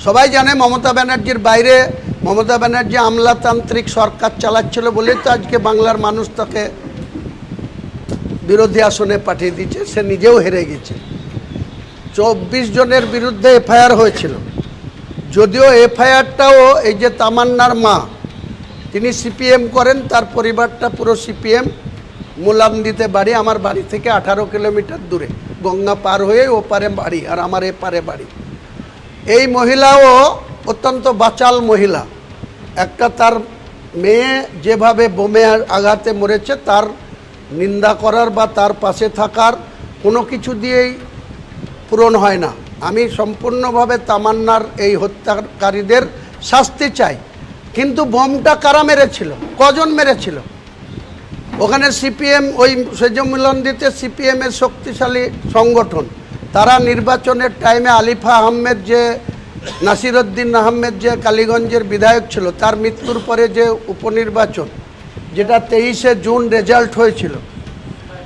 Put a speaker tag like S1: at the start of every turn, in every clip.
S1: সবাই জানে মমতা ব্যানার্জির বাইরে মমতা ব্যানার্জি আমলাতান্ত্রিক সরকার চালাচ্ছিল বলেই তো আজকে বাংলার মানুষ তাকে বিরোধী আসনে পাঠিয়ে দিয়েছে, সে নিজেও হেরে গেছে। 24 জনের বিরুদ্ধে এফআইআর হয়েছিল, যদিও এফআইআরটাও এই যে তামান্নার মা তিনি সিপিএম করেন, তার পরিবারটা পুরো সিপিএম, মুলামদিতে বাড়ি, আমার বাড়ি থেকে 18 কিলোমিটার দূরে, গঙ্গা পার হয়ে ওপারে বাড়ি আর আমার এপারে বাড়ি। এই মহিলাও অত্যন্ত বাচাল মহিলা, একটা তার মেয়ে যেভাবে বোমে আঘাতে মরেছে তার নিন্দা করার বা তার পাশে থাকার কোনো কিছু দিয়েই পূরণ হয় না। আমি সম্পূর্ণভাবে তামান্নার এই হত্যাকারীদের শাস্তি চাই, কিন্তু বোমটা কারা মেরেছিল, কজন মেরেছিল? ওখানে সিপিএম, ওই সেজমিলন্দিতে সিপিএমের শক্তিশালী সংগঠন, তারা নির্বাচনের টাইমে আলিফা আহমেদ, যে নাসিরউদ্দিন আহমেদ যে কালীগঞ্জের বিধায়ক ছিল, তার মৃত্যুর পরে যে উপনির্বাচন যেটা 23শে জুন রেজাল্ট হয়েছিল,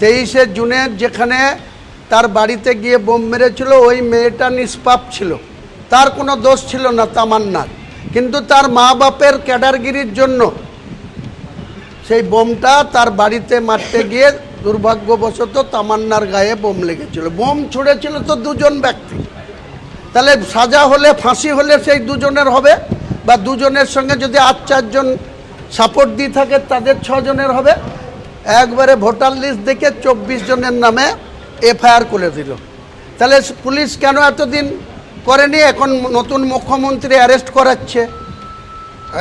S1: 23শে জুনের যেখানে তার বাড়িতে গিয়ে বোম মেরেছিল, ওই মেয়েটা নিষ্পাপ ছিল, তার কোনো দোষ ছিল না তামান্নার, কিন্তু তার মা বাপের ক্যাডারগিরির জন্য সেই বোমটা তার বাড়িতে মারতে গিয়ে দুর্ভাগ্যবশত তামান্নার গায়ে বোম লেগেছিল। বোম ছুঁড়েছিল তো দুজন ব্যক্তি, তাহলে সাজা হলে, ফাঁসি হলে সেই দুজনের হবে, বা দুজনের সঙ্গে যদি 8-4 জন সাপোর্ট দিয়ে থাকে তাদের 6 জনের হবে। একবারে ভোটার লিস্ট দেখে 24 জনের নামে এফআইআর করে দিল। তাহলে পুলিশ কেন এতদিন করেনি? এখন নতুন মুখ্যমন্ত্রী অ্যারেস্ট করাচ্ছে।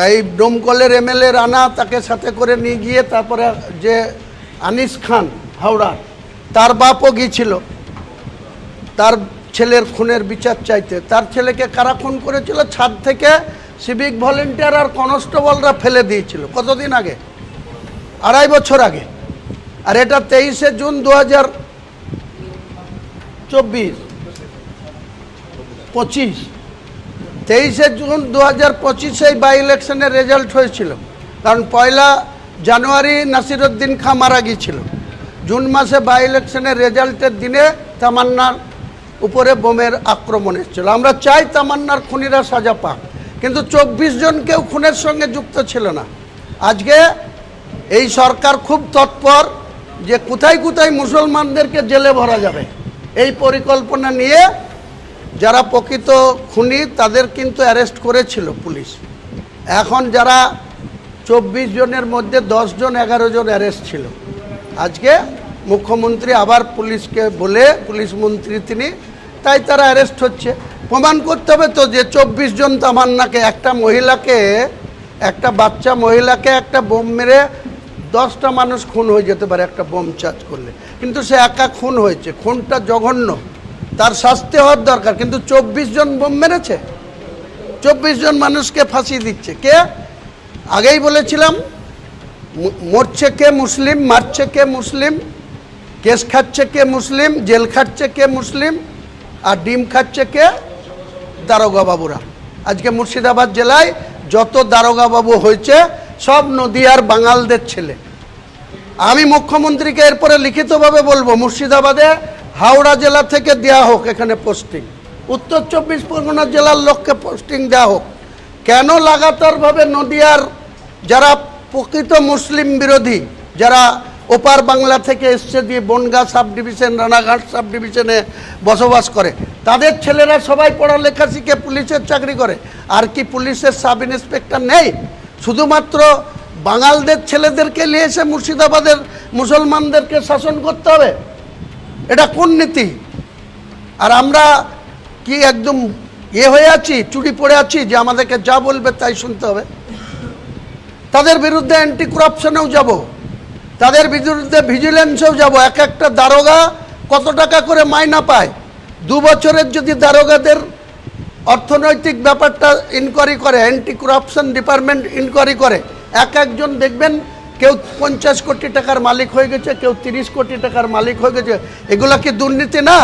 S1: এই ডোমকলের এমএলএ রানা, তাকে সাথে করে নিয়ে গিয়ে তারপরে যে আনিস খান হাওড়ার, তার বাপও গিয়েছিল তার ছেলের খুনের বিচার চাইতে। তার ছেলেকে কারা খুন করেছিল? ছাদ থেকে সিভিক ভলেন্টিয়ার আর কনস্টেবলরা ফেলে দিয়েছিল। কতদিন আগে? 2.5 বছর আগে। আর এটা 23শে জুন 2024, 25, 23শে জুন 2025 বাই ইলেকশনের রেজাল্ট হয়েছিল। কারণ 1 জানুয়ারি নাসিরউদ্দিন খাঁ মারা গিয়েছিল। জুন মাসে বাই ইলেকশনের রেজাল্টের দিনে তামান্নার উপরে বোমের আক্রমণ এসেছিল। আমরা চাই তামান্নার খুনিরা সাজা পাক, কিন্তু 24 জন কেউ খুনের সঙ্গে যুক্ত ছিল না। আজকে এই সরকার খুব তৎপর যে কোথায় কোথায় মুসলমানদেরকে জেলে ভরা যাবে, এই পরিকল্পনা নিয়ে যারা প্রকৃত খুনি তাদের কিন্তু অ্যারেস্ট করেছিল পুলিশ। এখন যারা 24 জনের মধ্যে 10 জন 11 জন অ্যারেস্ট ছিল। আজকে মুখ্যমন্ত্রী আবার পুলিশকে বলে, পুলিশ মন্ত্রী তিনি, তাই তারা অ্যারেস্ট হচ্ছে। প্রমাণ করতে হবে তো যে 24 জন তামান্নাকে, একটা মহিলাকে, একটা বাচ্চা মহিলাকে একটা বোম মেরে 10টা মানুষ খুন হয়ে যেতে পারে একটা বোম চার্জ করলে, কিন্তু সে একা খুন হয়েছে। খুনটা জঘন্য, তার শাস্তি হওয়ার দরকার, কিন্তু 24 জন বোম মেরেছে, 24 জন মানুষকে ফাঁসি দিচ্ছে কে? আগেই বলেছিলাম, মরছে কে মুসলিম, মারছে কে মুসলিম, কেস খাচ্ছে কে মুসলিম, জেল খাচ্ছে কে মুসলিম, আর ডিম খাচ্ছে কে? দারোগা বাবুরা। আজকে মুর্শিদাবাদ জেলায় যত দারোগা বাবু হয়েছে সব নদিয়ার বাঙালদের ছেলে। আমি মুখ্যমন্ত্রীকে এরপরে লিখিতভাবে বলবো, মুর্শিদাবাদে হাওড়া জেলা থেকে দেওয়া হোক এখানে পোস্টিং, উত্তর 24 পরগনা জেলার লোককে পোস্টিং দেওয়া হোক। কেন লাগাতারভাবে নদিয়ার যারা প্রকৃত মুসলিম বিরোধী, যারা ওপার বাংলা থেকে এসছে, দিয়ে Bongaon sub division, Ranaghat sub ডিভিশনে বসবাস করে, তাদের ছেলেরা সবাই পড়ালেখা শিখে পুলিশের চাকরি করে। আর কি পুলিশের সাব ইন্সপেক্টর নেই? শুধুমাত্র বাঙালদের ছেলেদেরকে নিয়ে এসে মুর্শিদাবাদের মুসলমানদেরকে শাসন করতে হবে? এটা কোন নীতি? আর আমরা কি একদম হয়ে আছি, চুরি পড়ে আছি যে আমাদেরকে যা বলবে তাই শুনতে হবে? তাদের বিরুদ্ধে অ্যান্টি করাপশনেও যাব, তাদের বিরুদ্ধে ভিজিলেন্সেও যাব। একটা দারোগা কত টাকা করে মাইনা পায়? 2 বছরের যদি দারোগাদের অর্থনৈতিক ব্যাপারটা ইনকোয়ারি করে, অ্যান্টি করাপশন ডিপার্টমেন্ট ইনকোয়ারি করে, একজন দেখবেন কেউ 50 কোটি টাকার মালিক হয়ে গেছে, কেউ 30 কোটি টাকার মালিক হয়ে গেছে। এগুলা কি দুর্নীতি না?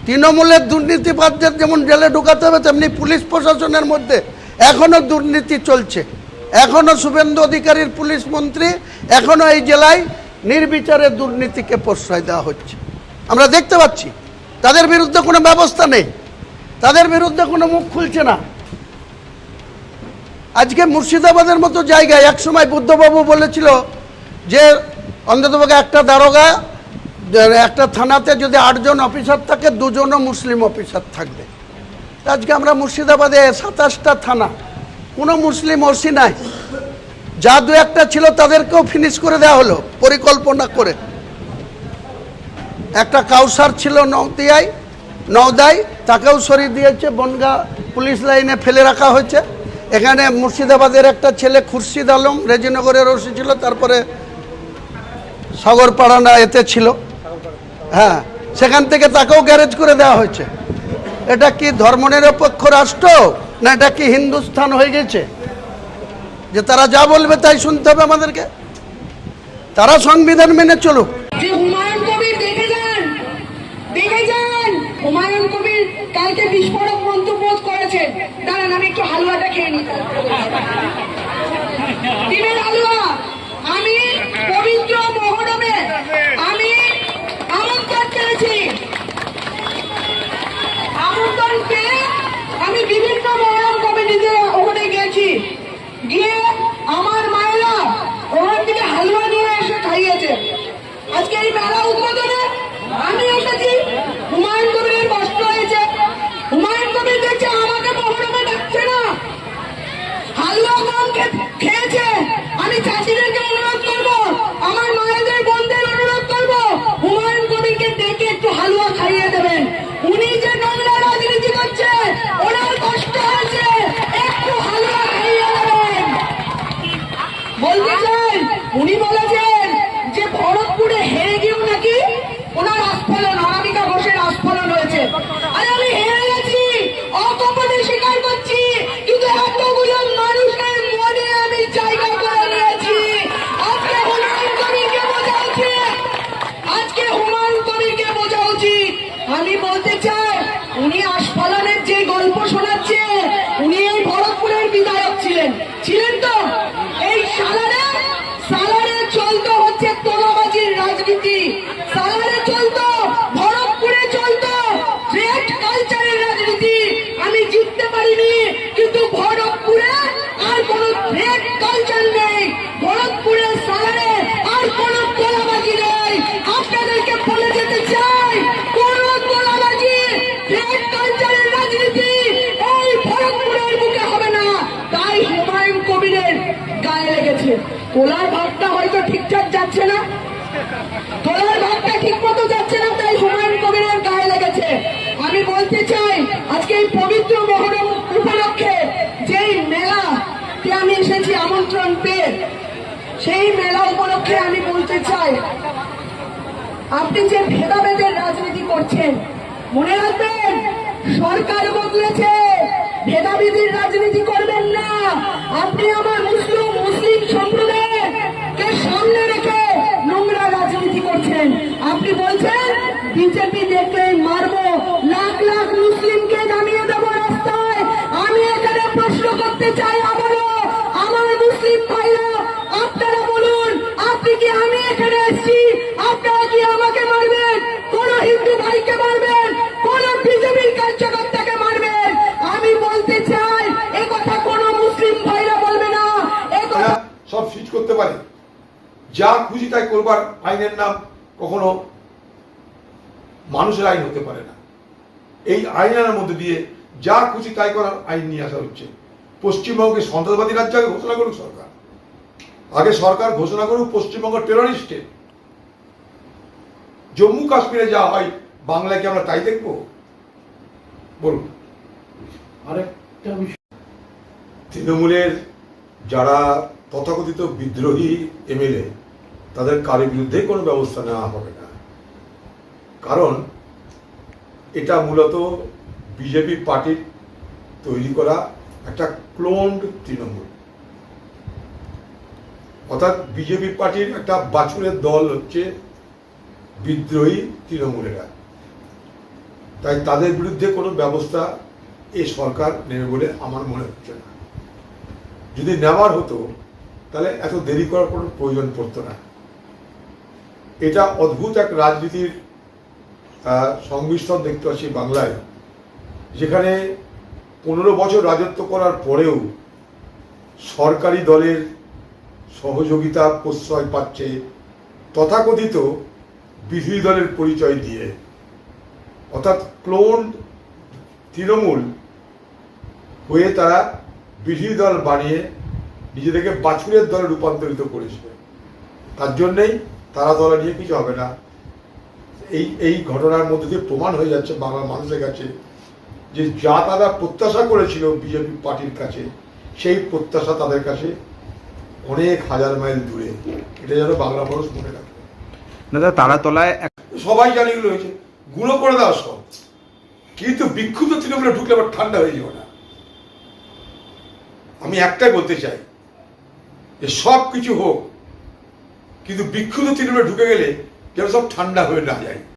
S1: তৃণমূলের দুর্নীতিবাদদের যেমন জেলে ঢুকাতে হবে, তেমনি পুলিশ প্রশাসনের মধ্যে এখনও দুর্নীতি চলছে। এখনও শুভেন্দু অধিকারীর পুলিশ মন্ত্রী, এখনও এই জেলায় নির্বিচারে দুর্নীতিকে প্রশ্রয় দেওয়া হচ্ছে, আমরা দেখতে পাচ্ছি। তাদের বিরুদ্ধে কোনো ব্যবস্থা নেই, তাদের বিরুদ্ধে কোনো মুখ খুলছে না। আজকে মুর্শিদাবাদের মতো জায়গায় একসময় বুদ্ধবাবু বলেছিল যে অন্ততপক্ষে একটা দারোগা, একটা থানাতে যদি 8 জন অফিসার থাকে 2 জনও মুসলিম অফিসার থাকবে। আজকে আমরা মুর্শিদাবাদে 27টা থানা, কোনো মুসলিম ওসি নাই। যা 2-1টা ছিল তাদেরকেও ফিনিশ করে দেওয়া হলো পরিকল্পনা করে। একটা কাউসার ছিল নওদায়, তাকেও সরিয়ে দিয়েছে, বনগা পুলিশ লাইনে ফেলে রাখা হয়েছে। এখানে মুর্শিদাবাদের একটা ছেলে খুরশিদ আলম রেজিনগরের ওসি ছিল, তারপরে সাগরপাড়া এতে ছিল, হ্যাঁ, সেখান থেকে তাকেও গ্যারেজ করে দেওয়া হয়েছে। এটা কি ধর্মনিরপেক্ষ রাষ্ট্র, না এটা কি হিন্দুস্থান হয়ে গেছে যে তারা যা বলবে তাই শুনতে হবে আমাদেরকে? তারা সংবিধান মেনে চলুক।
S2: হুমায়ুন কবির দেখে যান হুমায়ুন কবির কালকে বিস্ফোরক মন্তব্য করেছেন। দাঁড়ান আমি একটু হালুয়াটা খেয়ে নিই। ডিমের হালুয়া। আমি পবিত্র মহরমে আমি আমন্ত্রণ পেয়েছি। আমন্ত্রণ পেয়ে আমি বিভিন্ন মহরম কমিটিতে ওখানে গেছি, গিয়ে আমার মায়েরা ওখান থেকে হালুয়া নিয়ে এসে খাইয়েছে। আজকে এই মেলা উদ্বোধনে আমি এসেছি। হুমায়ুন কবিরের কষ্ট হয়েছে। হুমায়ুন কবির দেখছে আমাকে মহরমে ডাকছে না, হালুয়া কম খেয়েছে। আমি চাষিদেরকে অনুরোধ করবো, আমার মায়েদের বোনদের অনুরোধ করবো, হুমায়ুন কবিরকে ডেকে একটু হালুয়া খাইয়ে দেবেন। উনি যে নোংরা রাজনীতি করছে, ওনার কষ্ট হয়েছে, একটু হালুয়া খাইয়ে দেবেন। বলতে চাই, উনি বলেছেন যে ভরতপুরে হেরে গিয়েও নাকি ওনার আস্ফলন, অনামিকা ঘোষের আস্ফলন হয়েছে। আর আমি হেরে গেছি, অকপটে স্বীকার করছি, কিন্তু এতগুলো মানুষের মনে আমি জায়গা করে নিয়েছি। আজকে হুমায়ুন কবিরকে বোঝা উচিত, আজকে হুমায়ুন কবিরকে বোঝা উচিত। আমি বলতে চাই, উনি আস্ফলনের যে গল্প শোনাচ্ছে, উনি এই ভরতপুরের বিধায়ক ছিলেন তো? এই সালারে চলতো হচ্ছে তোলাবাজির রাজনীতি, সালারে চলতো, ভরতপুরে চলতো থ্রেট কালচারের রাজনীতি। আমি জিততে পারিনি, কিন্তু ভরতপুরে আর কোন থ্রেট কালচার নেই, ভরতপুরে সালারে আর কোন তোলাবাজি নেই। আপনাদেরকে বলে যেতে চাই, কোন তোলাবাজি থ্রেট কালচারের রাজনীতি এই ভরতপুরের বুকে হবে না। তাই হুমায়ুন কবিরের গায়ে লেগেছে। তোলার ভাগটা হয়তো ঠিকঠাক যাচ্ছে না, তোলার ভাগটা ঠিক মতো যাচ্ছে না, তাই হুমায়ুন কবিরের গায়ে লেগেছে। আমি বলতে চাই, আজকে এই পবিত্র মহরম উপলক্ষে যেই মেলাতে আমি এসেছি আমন্ত্রণ পেয়ে, সেই মেলা উপলক্ষে আমি বলতে চাই, আপনি যে ভেদাভেদের রাজনীতি করছেন, মনে রাখবেন সরকার বদলেছে, ভেদাভেদের রাজনীতি করবেন না। আপনি আমার মুসলিম সম্প্রদায়কে সামনে রেখে নোংরা রাজনীতি করছেন। আপনি বলছেন বিজেপি দেখলে মারবো, লাখ লাখ মুসলিমকে নামিয়ে দেবো রাস্তায়। আমি এখানে প্রশ্ন করতে চাই আবারও, আমার মুসলিম ভাইরা আপনারা বলুন, আপনি কি, আমি এখানে এসেছি, আপনারা কি আমাকে মারবেন? কোন হিন্দু ভাইকে মারবেন? কোন বিজেপির কার্যকর্তাকে মারবেন? আমি বলতে চাই, এ কথা কোন মুসলিম ভাইরা বলবে না।
S3: সব সুইচ করতে পারে, যা খুশি তাই করবার আইনের নাম কখনো মানুষের আইন হতে পারে না। এই আইনের মধ্যে দিয়ে যা খুশি তাই করার আইন নিয়ে আসা হচ্ছে। পশ্চিমবঙ্গে সন্ত্রাসবাদী রাজ্য আগে ঘোষণা করুক সরকার, আগে সরকার ঘোষণা করুক পশ্চিমবঙ্গ টেররিস্টে। জম্মু কাশ্মীরে যা হয় বাংলায় কি আমরা তাই দেখবো? বলুন। আরেকটা বিষয়, তৃণমূলের যারা তথাকথিত বিদ্রোহী এমএলএ, তাদের কারোর বিরুদ্ধে কোনো ব্যবস্থা নেওয়া হবে না, কারণ এটা মূলত বিজেপি পার্টির তৈরি করা একটা ক্লোনড তৃণমূল। অর্থাৎ বিজেপি পার্টির একটা বাছুরের দল হচ্ছে বিদ্রোহী তৃণমূলেরা। তাই তাদের বিরুদ্ধে কোনো ব্যবস্থা এই সরকার নেবে বলে আমার মনে হচ্ছে না। যদি নেওয়ার হতো তাহলে এত দেরি করার কোনো প্রয়োজন পড়তো না। এটা অদ্ভুত এক রাজনীতির সংমিশ্রণ দেখতে পাচ্ছি বাংলায়, যেখানে 15 বছর রাজত্ব করার পরেও সরকারি দলের সহযোগিতা প্রশ্রয় পাচ্ছে তথাকথিত বিরোধী দলের পরিচয় দিয়ে, অর্থাৎ ক্লোন তৃণমূল হয়ে তারা বিরোধী দল বানিয়ে নিজেদেরকে বাছুরের দলে রূপান্তরিত করেছে। তার জন্যেই তারা দলে নিয়ে কিছু হবে না। এই ঘটনার মধ্যে দিয়ে প্রমাণ হয়ে যাচ্ছে বাংলার মানুষের কাছে যে যা তারা প্রত্যাশা করেছিল বিজেপি পার্টির কাছে, সেই প্রত্যাশা তাদের কাছে অনেক হাজার মাইল দূরে। এটা যেন বাংলা মানুষ মনে রাখে।
S4: দাদা তারাতলায়
S3: সবাই জানে এগুলো হয়েছে, গুঁড়ো করে দেওয়া সব, কিন্তু বিক্ষুব্ধ তৃণমূলে ঢুকলে আবার ঠান্ডা হয়ে যাবে না। আমি একটাই বলতে চাই যে সব কিছু হোক, কিন্তু বিক্ষুব্ধ তৃণমূলে ঢুকে গেলে যেন সব ঠান্ডা হয়ে না যায়।